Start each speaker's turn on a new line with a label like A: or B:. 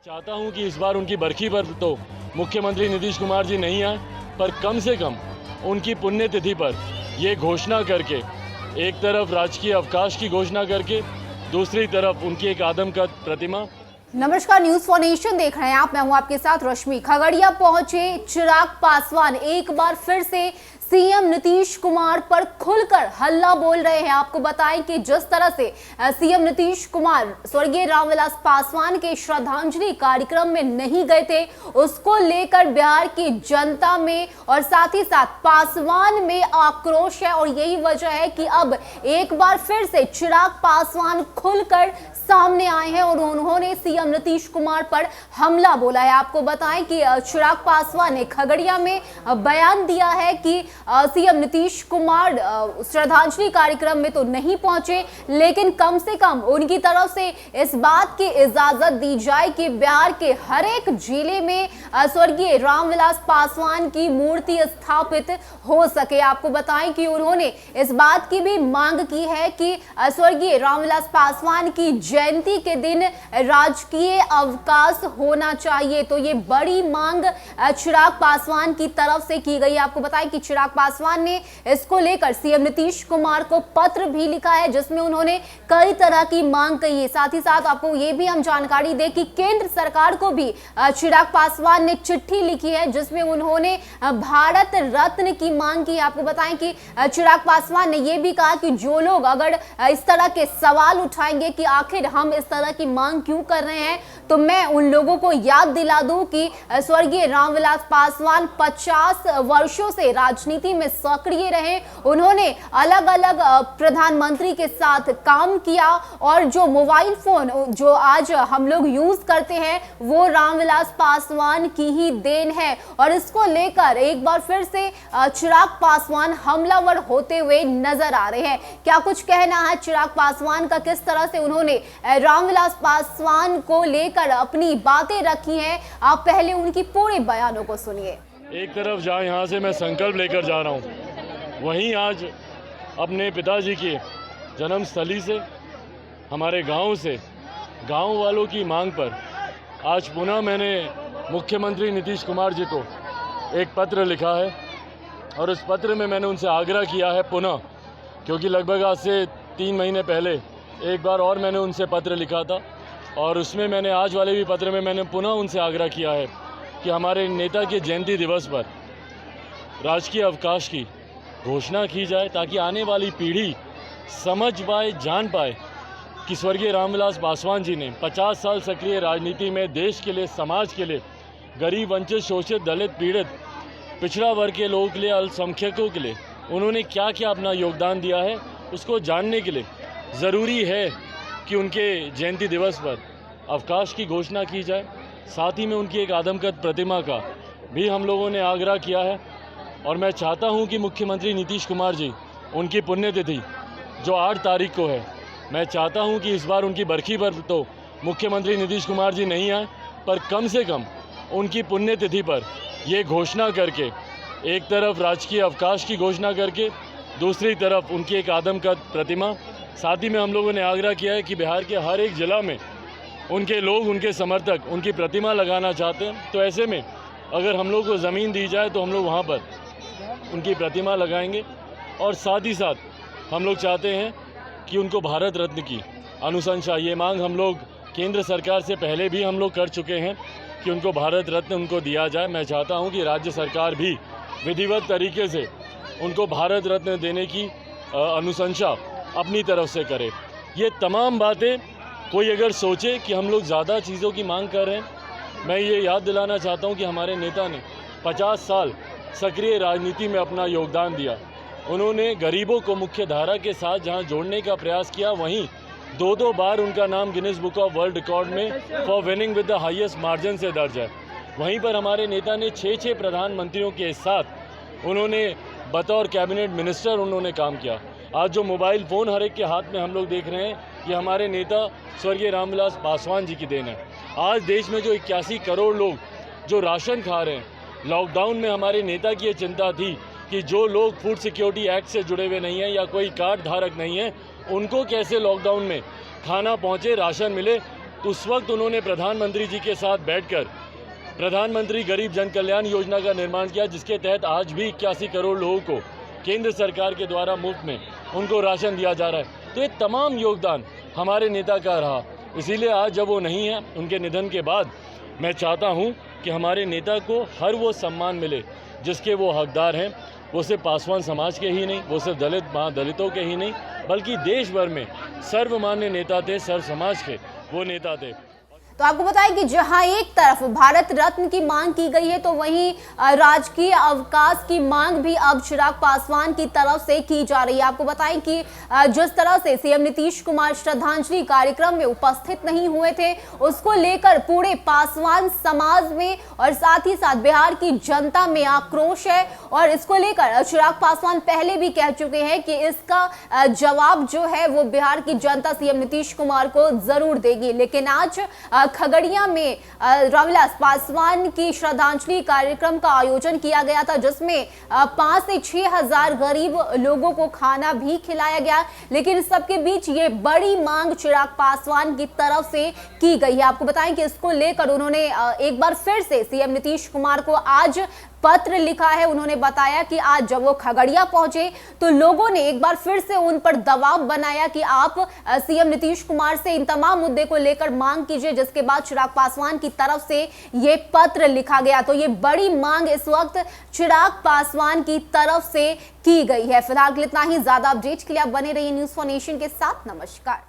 A: चाहता हूं कि इस बार उनकी बरखी पर तो मुख्यमंत्री नीतीश कुमार जी नहीं आए, पर कम से कम उनकी पुण्यतिथि पर ये घोषणा करके, एक तरफ राजकीय अवकाश की घोषणा करके, दूसरी तरफ उनकी एक आदमकद प्रतिमा।
B: नमस्कार, न्यूज फॉर नेशन देख रहे हैं आप। मैं हूं आपके साथ रश्मि। खगड़िया पहुंचे चिराग पासवान एक बार फिर से सीएम नीतीश कुमार पर खुलकर हल्ला बोल रहे हैं। आपको बताएं कि जिस तरह से सीएम नीतीश कुमार स्वर्गीय रामविलास पासवान के श्रद्धांजलि कार्यक्रम में नहीं गए थे, उसको लेकर बिहार की जनता में और साथ ही साथ पासवान में आक्रोश है। और यही वजह है कि अब एक बार फिर से चिराग पासवान खुलकर सामने आए हैं और उन्होंने सीएम नीतीश कुमार पर हमला बोला है। आपको बताएं कि चिराग पासवान ने खगड़िया में बयान दिया है कि सीएम नीतीश कुमार श्रद्धांजलि कार्यक्रम में तो नहीं पहुंचे, लेकिन कम से कम उनकी तरफ से इस बात की इजाजत दी जाए कि बिहार के हर एक जिले में स्वर्गीय रामविलास पासवान की मूर्ति स्थापित हो सके। आपको बताएं कि उन्होंने इस बात की भी मांग की है कि स्वर्गीय रामविलास पासवान की जयंती के दिन राजकीय अवकाश होना चाहिए। तो ये बड़ी मांग चिराग पासवान की तरफ से की गई। आपको बताएं कि चिराग पासवान ने इसको लेकर सीएम नीतीश कुमार को पत्र भी लिखा है, जिसमें उन्होंने कई तरह की मांग कही है। साथ ही साथ आपको ये भी हम जानकारी दें कि केंद्र सरकार को भी चिराग पासवान ने चिट्ठी लिखी है, जिसमें उन्होंने भारत रत्न की मांग की है। आपको बताएं कि चिराग पासवान ने यह भी कहा कि जो लोग अगर इस तरह के सवाल उठाएंगे कि आखिर हम इस तरह की मांग क्यों कर रहे हैं, तो मैं उन लोगों को याद दिला दूं कि स्वर्गीय रामविलास पासवान 50 वर्षों से राजनीति में सक्रिय रहे। उन्होंने अलग अलग प्रधानमंत्री के साथ काम किया और जो मोबाइल फोन जो आज हम लोग यूज करते हैं वो रामविलास पासवान की ही देन है। और इसको लेकर एक बार फिर से चिराग पासवान हमलावर होते हुए नजर आ रहे हैं। क्या कुछ कहना है चिराग पासवान का, किस तरह से उन्होंने रामविलास पासवान को लेकर अपनी बातें रखी हैं, आप पहले उनकी पूरे बयानों को सुनिए।
A: एक तरफ जहाँ यहाँ से मैं संकल्प लेकर जा रहा हूँ, वहीं आज अपने पिताजी की जन्मस्थली से, हमारे गांव से, गांव वालों की मांग पर आज पुनः मैंने मुख्यमंत्री नीतीश कुमार जी को एक पत्र लिखा है। और उस पत्र में मैंने उनसे आग्रह किया है पुनः, क्योंकि लगभग आज से 3 महीने पहले एक बार और मैंने उनसे पत्र लिखा था, और उसमें मैंने आज वाले भी पत्र में मैंने पुनः उनसे आग्रह किया है कि हमारे नेता के जयंती दिवस पर राजकीय अवकाश की घोषणा की जाए, ताकि आने वाली पीढ़ी समझ पाए, जान पाए कि स्वर्गीय रामविलास पासवान जी ने 50 साल सक्रिय राजनीति में देश के लिए, समाज के लिए, गरीब, वंचित, शोषित, दलित, पीड़ित, पिछड़ा वर्ग के लोगों के लिए, अल्पसंख्यकों के लिए उन्होंने क्या क्या अपना योगदान दिया है, उसको जानने के लिए ज़रूरी है कि उनके जयंती दिवस पर अवकाश की घोषणा की जाए। साथ ही में उनकी एक आदमकद प्रतिमा का भी हम लोगों ने आग्रह किया है। और मैं चाहता हूं कि मुख्यमंत्री नीतीश कुमार जी, उनकी पुण्यतिथि जो 8 तारीख को है, मैं चाहता हूं कि इस बार उनकी बरखी पर तो मुख्यमंत्री नीतीश कुमार जी नहीं आए, पर कम से कम उनकी पुण्यतिथि पर ये घोषणा करके, एक तरफ राजकीय अवकाश की घोषणा करके, दूसरी तरफ उनकी एक आदमकद प्रतिमा। साथ ही में हम लोगों ने आग्रह किया है कि बिहार के हर एक ज़िला में उनके लोग, उनके समर्थक उनकी प्रतिमा लगाना चाहते हैं, तो ऐसे में अगर हम लोग को ज़मीन दी जाए तो हम लोग वहाँ पर उनकी प्रतिमा लगाएंगे। और साथ ही साथ हम लोग चाहते हैं कि उनको भारत रत्न की अनुशंसा, ये मांग हम लोग केंद्र सरकार से पहले भी हम लोग कर चुके हैं कि उनको भारत रत्न उनको दिया जाए। मैं चाहता हूँ कि राज्य सरकार भी विधिवत तरीके से उनको भारत रत्न देने की अनुशंसा अपनी तरफ से करे। ये तमाम बातें कोई अगर सोचे कि हम लोग ज़्यादा चीज़ों की मांग कर रहे हैं, मैं ये याद दिलाना चाहता हूँ कि हमारे नेता ने 50 साल सक्रिय राजनीति में अपना योगदान दिया। उन्होंने गरीबों को मुख्य धारा के साथ जहाँ जोड़ने का प्रयास किया, वहीं 2 बार उनका नाम Guinness book of world record में for winning with the highest margin से दर्ज है। वहीं पर हमारे नेता ने 6 प्रधानमंत्रियों के साथ उन्होंने बतौर कैबिनेट मिनिस्टर उन्होंने काम किया। आज जो मोबाइल फ़ोन हर एक के हाथ में हम लोग देख रहे हैं, ये हमारे नेता स्वर्गीय रामविलास पासवान जी की देन है। आज देश में जो 81 करोड़ लोग जो राशन खा रहे हैं, लॉकडाउन में हमारे नेता की ये चिंता थी कि जो लोग फूड सिक्योरिटी एक्ट से जुड़े हुए नहीं हैं या कोई कार्ड धारक नहीं है, उनको कैसे लॉकडाउन में खाना पहुँचे, राशन मिले। तो उस वक्त उन्होंने प्रधानमंत्री जी के साथ बैठकर प्रधानमंत्री गरीब जन कल्याण योजना का निर्माण किया, जिसके तहत आज भी 81 करोड़ लोगों को केंद्र सरकार के द्वारा मुफ्त में उनको राशन दिया जा रहा है। तो ये तमाम योगदान हमारे नेता का रहा। इसीलिए आज जब वो नहीं है, उनके निधन के बाद मैं चाहता हूँ कि हमारे नेता को हर वो सम्मान मिले जिसके वो हकदार हैं। वो सिर्फ पासवान समाज के ही नहीं, वो सिर्फ दलितों के ही नहीं, बल्कि देश भर में सर्वमान्य नेता थे, सर्व समाज के वो नेता थे।
B: तो आपको बताएं कि जहां एक तरफ भारत रत्न की मांग की गई है, तो वहीं राजकीय अवकाश की मांग भी अब चिराग पासवान की तरफ से की जा रही है। आपको बताएं कि जिस तरह से सीएम नीतीश कुमार श्रद्धांजलि कार्यक्रम में उपस्थित नहीं हुए थे, उसको लेकर पूरे पासवान समाज में और साथ ही साथ बिहार की जनता में आक्रोश है। और इसको लेकर चिराग पासवान पहले भी कह चुके हैं कि इसका जवाब जो है वो बिहार की जनता सीएम नीतीश कुमार को जरूर देगी। लेकिन आज खगड़िया में रामविलास पासवान की श्रद्धांजलि कार्यक्रम का आयोजन किया गया था, जिसमें 5 से 6 हजार गरीब लोगों को खाना भी खिलाया गया। लेकिन सबके बीच ये बड़ी मांग चिराग पासवान की तरफ से की गई है। आपको बताएं कि इसको लेकर उन्होंने एक बार फिर से सीएम नीतीश कुमार को आज पत्र लिखा है। उन्होंने बताया कि आज जब वो खगड़िया पहुंचे तो लोगों ने एक बार फिर से उन पर दबाव बनाया कि आप सीएम नीतीश कुमार से इन तमाम मुद्दे को लेकर मांग कीजिए, जिसके बाद चिराग पासवान की तरफ से ये पत्र लिखा गया। तो ये बड़ी मांग इस वक्त चिराग पासवान की तरफ से की गई है। फिलहाल इतना ही। ज्यादा अपडेट के लिए आप बने रहिए न्यूज़ फॉर नेशन के साथ। नमस्कार।